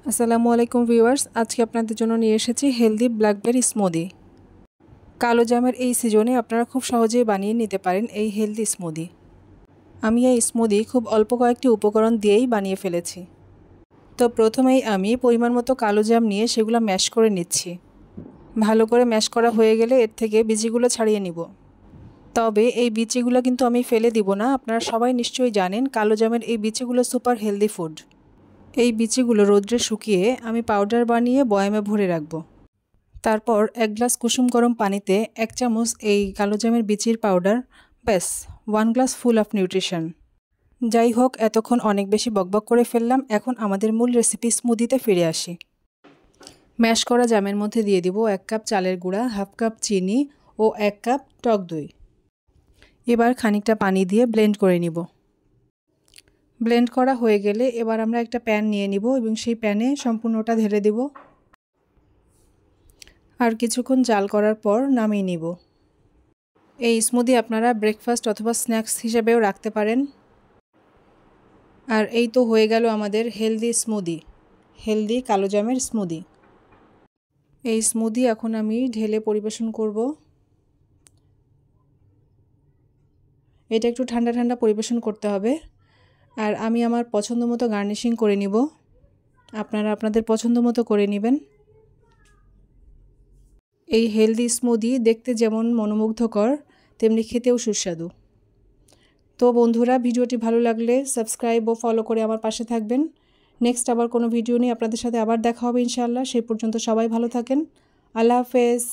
আসসালামু আলাইকুম ভিউয়ার্স, আজকে আপনাদের জন্য নিয়ে এসেছি হেলদি ব্ল্যাকবেরি স্মুদি। কালো জামের এই সিজনে আপনারা খুব সহজেই বানিয়ে নিতে পারেন এই হেলদি স্মুদি। আমি এই স্মুদি খুব অল্প কয়েকটি উপকরণ দিয়েই বানিয়ে ফেলেছি। তো প্রথমেই আমি পরিমাণ মতো কালো জাম নিয়ে সেগুলো ম্যাশ করে নিচ্ছি। ভালো করে ম্যাশ করা হয়ে গেলে এর থেকে বীজগুলো ছাড়িয়ে নিব। তবে এই বিচিগুলো কিন্তু আমি ফেলে দিব না। আপনারা সবাই নিশ্চয়ই জানেন কালো জামের এই বিচিগুলো সুপার হেলদি ফুড। এই বিচিগুলো রোদ্রে শুকিয়ে আমি পাউডার বানিয়ে বয়ামে ভরে রাখব। তারপর 1 গ্লাস কুসুম গরম পানিতে 1 চামচ এই কালোজামের বিচির পাউডার, ব্যাস 1 গ্লাস ফুল অফ নিউট্রিশন। যাই হোক, এতক্ষণ অনেক বেশি বকবক করে ফেললাম। এখন আমাদের মূল রেসিপি স্মুদিতে ফিরে আসি। ম্যাশ করা জামের মধ্যে দিয়ে দিব 1 কাপ চালের গুঁড়া, হাফ কাপ চিনি ও 1 কাপ টক দই। এবার খানিকটা পানি দিয়ে ব্লেন্ড করে নিব। ব্লেন্ড করা হয়ে গেলে এবার আমরা একটা প্যান নিয়ে নিব এবং সেই প্যানে সম্পূর্ণটা ঢেলে দেব। আর কিছুক্ষণ জাল করার পর নামিয়ে নিব। এই স্মুদি আপনারা ব্রেকফাস্ট অথবা স্ন্যাক্স হিসেবেও রাখতে পারেন। আর এই তো হয়ে গেল আমাদের হেলদি স্মুদি, হেলদি কালো জামের স্মুদি। এই স্মুদি এখন আমি ঢেলে পরিবেশন করব। এটা একটু ঠান্ডা ঠান্ডা পরিবেশন করতে হবে। আর আমি আমার পছন্দ মতো গার্নিশিং করে নিব। আপনারা আপনাদের পছন্দ মতো করে নেবেন। এই হেলদি স্মুদি দেখতে যেমন মনোমুগ্ধকর, তেমনি খেতেও সুস্বাদু। তো বন্ধুরা, ভিডিওটি ভালো লাগলে সাবস্ক্রাইব ও ফলো করে আমার পাশে থাকবেন। নেক্সট আবার কোনো ভিডিও নিয়ে আপনাদের সাথে আবার দেখা হবে ইনশাআল্লাহ। সেই পর্যন্ত সবাই ভালো থাকেন। আল্লাহ হাফেজ।